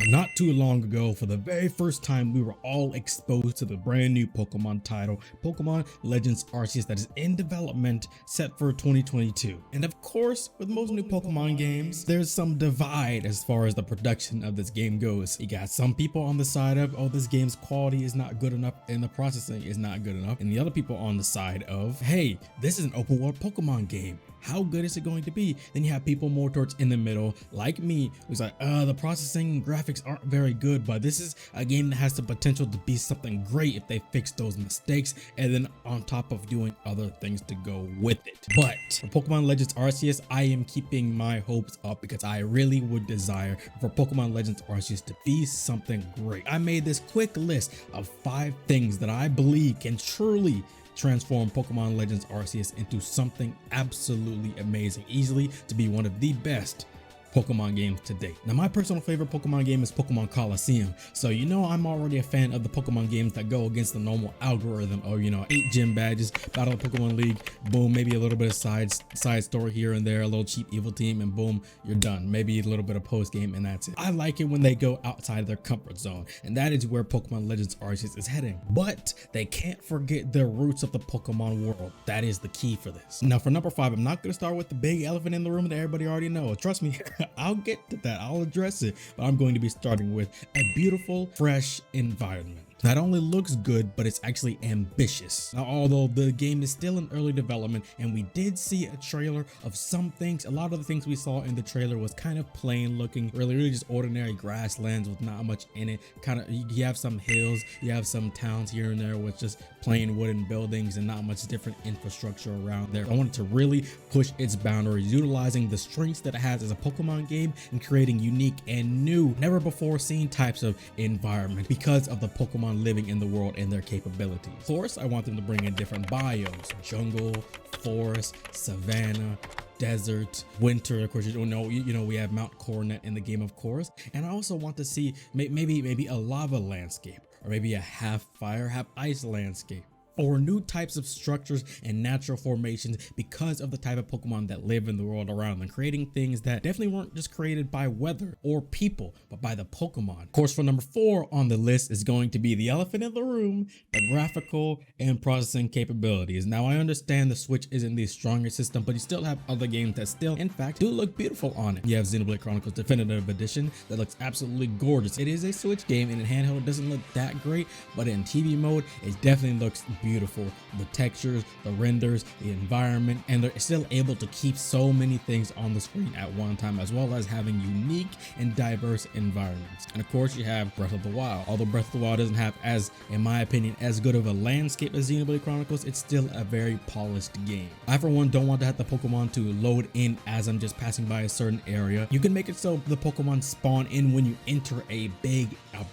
Not too long ago, for the very first time, we were all exposed to the brand new Pokemon title, Pokemon Legends Arceus, that is in development, set for 2022. And of course, with most new Pokemon games, there's some divide as far as the production of this game goes. You got some people on the side of, oh, this game's quality is not good enough and the processing is not good enough. And the other people on the side of, hey, this is an open world Pokemon game. How good is it going to be? Then you have people more towards in the middle, like me, who's like, the processing and graphics aren't very good, but this is a game that has the potential to be something great if they fix those mistakes, and then on top of doing other things to go with it. But for Pokemon Legends Arceus, I am keeping my hopes up because I really would desire for Pokemon Legends Arceus to be something great. I made this quick list of 5 things that I believe can truly transform Pokemon Legends Arceus into something absolutely amazing, easily to be one of the best Pokemon games to date. Now, my personal favorite Pokemon game is Pokemon Coliseum, so you know I'm already a fan of the Pokemon games that go against the normal algorithm, or 8 gym badges, Battle of Pokemon League, boom, maybe a little bit of side story here and there, a little cheap evil team, and boom, you're done. Maybe a little bit of post game, and that's it. I like it when they go outside of their comfort zone, and that is where Pokemon Legends Arceus is heading. But they can't forget the roots of the Pokemon world. That is the key for this. Now, for number 5, I'm not going to start with the big elephant in the room that everybody already knows. Trust me, I'll get to that, I'll address it, but I'm going to be starting with a beautiful, fresh environment. Not only looks good, but it's actually ambitious. Now, although the game is still in early development and we did see a trailer of some things, a lot of the things we saw in the trailer was kind of plain looking, really just ordinary grasslands with not much in it. Kind of, you have some hills, you have some towns here and there with just plain wooden buildings and not much different infrastructure around there. I wanted to really push its boundaries, utilizing the strengths that it has as a Pokemon game and creating unique and new, never before seen types of environment because of the Pokemon living in the world and their capabilities. Of course, I want them to bring in different biomes: jungle, forest, savanna, desert, winter. Of course, you know we have Mount Coronet in the game, of course. And I also want to see maybe a lava landscape, or maybe a half fire, half ice landscape, or new types of structures and natural formations because of the type of Pokemon that live in the world around them, creating things that definitely weren't just created by weather or people, but by the Pokemon. Of course, for number 4 on the list is going to be the elephant in the room, the graphical and processing capabilities. Now, I understand the Switch isn't the strongest system, but you still have other games that still, in fact, do look beautiful on it. You have Xenoblade Chronicles Definitive Edition that looks absolutely gorgeous. It is a Switch game, and in handheld it doesn't look that great, but in TV mode, it definitely looks beautiful. The textures, the renders, the environment, and they're still able to keep so many things on the screen at one time, as well as having unique and diverse environments. And of course, you have Breath of the Wild. Although Breath of the Wild doesn't have, as in my opinion, as good of a landscape as Xenoblade Chronicles, it's still a very polished game. I, for one, don't want to have the Pokemon to load in as I'm just passing by a certain area. You can make it so the Pokemon spawn in when you enter a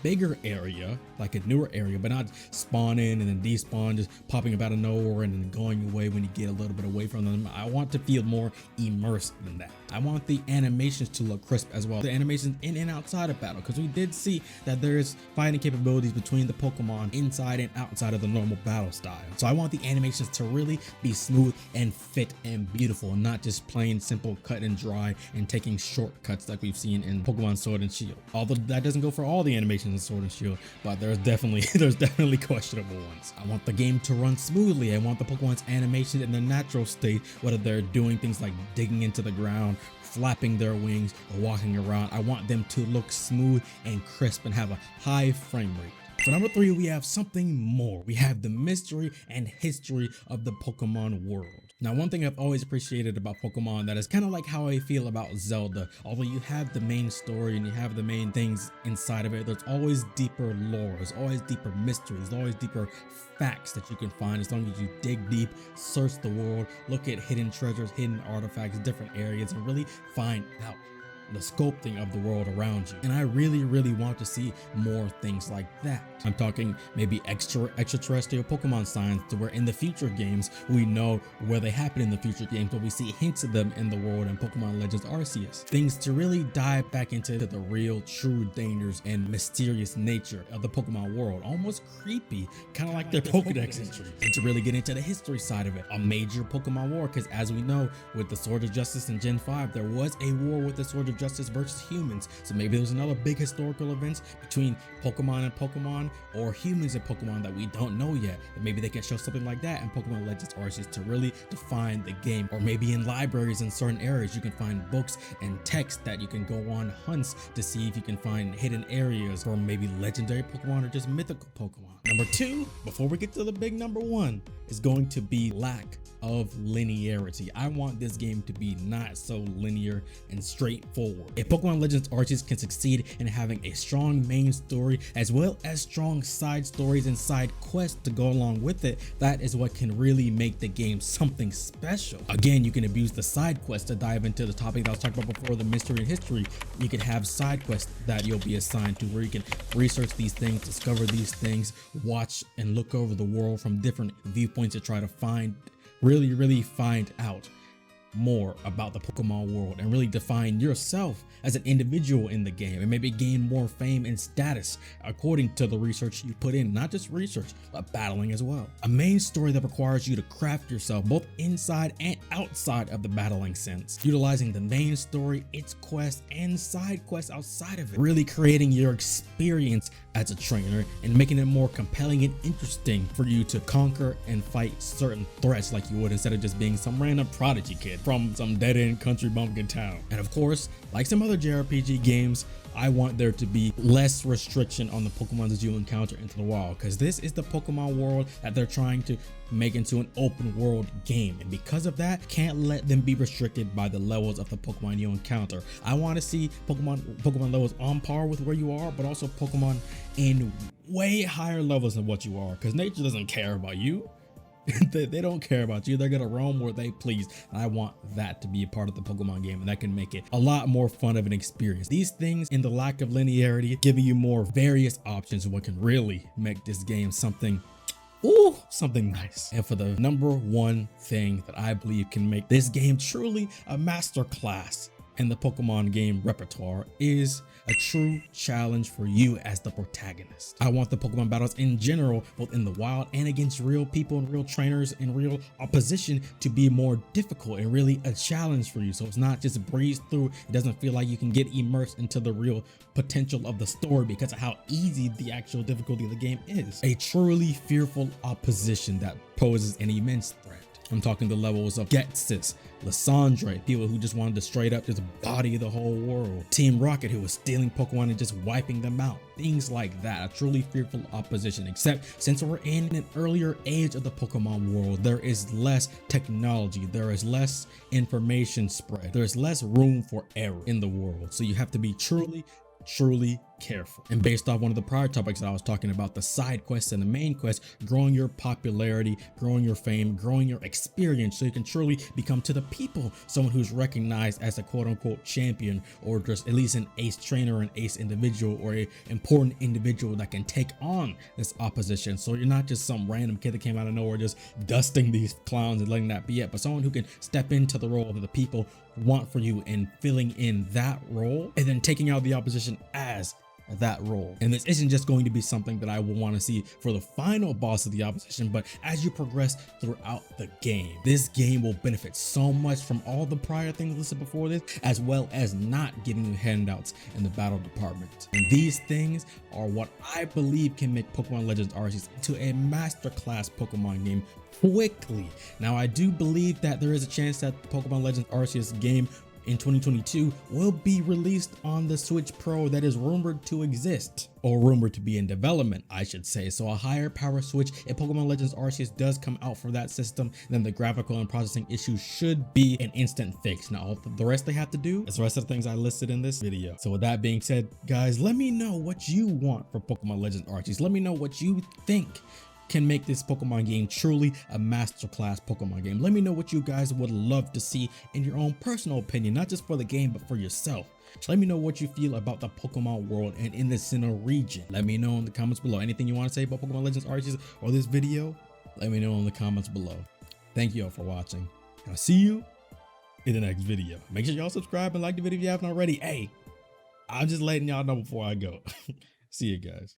bigger area, like a newer area, but not spawn in and then despawn, just popping up out of nowhere and then going away when you get a little bit away from them. I want to feel more immersed than that. I want the animations to look crisp as well. The animations in and outside of battle, because we did see that there's fighting capabilities between the Pokemon inside and outside of the normal battle style. So I want the animations to really be smooth and fit and beautiful, and not just plain simple cut and dry and taking shortcuts like we've seen in Pokemon Sword and Shield. Although that doesn't go for all the animations in Sword and Shield, but there's definitely questionable ones. I want the game to run smoothly. I want the Pokemon's animation in their natural state, whether they're doing things like digging into the ground, flapping their wings, or walking around. I want them to look smooth and crisp and have a high frame rate. For number 3, we have something more. We have the mystery and history of the Pokemon world. Now, one thing I've always appreciated about Pokemon that is kind of like how I feel about Zelda. Although you have the main story and you have the main things inside of it, there's always deeper lore, there's always deeper mysteries, there's always deeper facts that you can find as long as you dig deep, search the world, look at hidden treasures, hidden artifacts, different areas, and really find out the sculpting of the world around you. And I really want to see more things like that. I'm talking maybe extraterrestrial Pokemon signs, to where in the future games we know where they happen in the future games, but we see hints of them in the world in Pokemon Legends Arceus. Things to really dive back into the real, true dangers and mysterious nature of the Pokemon world. Almost creepy, kind of like their Pokedex entries. And to really get into the history side of it, a major Pokemon war, because as we know, with the Sword of Justice in Gen 5, there was a war with the Sword of social justice versus humans. So maybe there's another big historical events between Pokemon and Pokemon, or humans and Pokemon that we don't know yet. And maybe they can show something like that in Pokemon Legends Arceus to really define the game. Or maybe in libraries in certain areas you can find books and text that you can go on hunts to see if you can find hidden areas for maybe legendary Pokemon or just mythical Pokemon. Number 2, before we get to the big number 1, is going to be lack of linearity. I want this game to be not so linear and straightforward. If Pokemon Legends Arceus can succeed in having a strong main story as well as strong side stories and side quests to go along with it, that is what can really make the game something special. Again, you can abuse the side quests to dive into the topic that I was talking about before, the mystery and history. You can have side quests that you'll be assigned to where you can research these things, discover these things, watch and look over the world from different viewpoints to try to really find out more about the Pokemon world and really define yourself as an individual in the game, and maybe gain more fame and status according to the research you put in. Not just research, but battling as well. A main story that requires you to craft yourself both inside and outside of the battling sense, utilizing the main story, its quests, and side quests outside of it, really creating your experience as a trainer and making it more compelling and interesting for you to conquer and fight certain threats like you would instead of just being some random prodigy kid from some dead-end country bumpkin town. And of course, like some other JRPG games, I want there to be less restriction on the Pokemon that you encounter into the wild, because this is the Pokemon world that they're trying to make into an open world game, and because of that, can't let them be restricted by the levels of the Pokemon you encounter. I want to see Pokemon levels on par with where you are, but also Pokemon in way higher levels than what you are, because nature doesn't care about you. They don't care about you. They're gonna roam where they please, and I want that to be a part of the Pokemon game, and that can make it a lot more fun of an experience. These things in the lack of linearity giving you more various options of what can really make this game something nice. And for the number 1 thing that I believe can make this game truly a masterclass in the Pokemon game repertoire is a true challenge for you as the protagonist. I want the Pokemon battles in general, both in the wild and against real people and real trainers and real opposition, to be more difficult and really a challenge for you. So it's not just breeze through. It doesn't feel like you can get immersed into the real potential of the story because of how easy the actual difficulty of the game is. A truly fearful opposition that poses an immense threat. I'm talking the levels of Getsis, Lysandre, people who just wanted to straight up just body the whole world. Team Rocket, who was stealing Pokemon and just wiping them out. Things like that, a truly fearful opposition. Except since we're in an earlier age of the Pokemon world, there is less technology, there is less information spread, there is less room for error in the world. So you have to be truly careful. And based off one of the prior topics that I was talking about, the side quests and the main quest, growing your popularity, growing your fame, growing your experience, so you can truly become to the people someone who's recognized as a quote-unquote champion, or just at least an ace trainer, an ace individual, or a important individual that can take on this opposition. So you're not just some random kid that came out of nowhere just dusting these clowns and letting that be it, but someone who can step into the role that the people want for you and filling in that role, and then taking out the opposition as that role. And this isn't just going to be something that I will want to see for the final boss of the opposition, but as you progress throughout the game. This game will benefit so much from all the prior things listed before this, as well as not giving you handouts in the battle department. And these things are what I believe can make Pokemon Legends Arceus into a masterclass Pokemon game quickly. Now, I do believe that there is a chance that the Pokemon Legends Arceus game in 2022 will be released on the Switch Pro that is rumored to exist, or rumored to be in development, I should say. So a higher power Switch, if Pokemon Legends Arceus does come out for that system, then the graphical and processing issues should be an instant fix. Now all the rest they have to do is the rest of the things I listed in this video. So with that being said, guys, let me know what you want for Pokemon Legends Arceus. Let me know what you think can make this Pokemon game truly a masterclass Pokemon game. Let me know what you guys would love to see in your own personal opinion, not just for the game, but for yourself. Let me know what you feel about the Pokemon world and in the Sinnoh region. Let me know in the comments below. Anything you want to say about Pokemon Legends Arceus or this video, let me know in the comments below. Thank you all for watching. I'll see you in the next video. Make sure y'all subscribe and like the video if you haven't already. Hey, I'm just letting y'all know before I go. See you guys.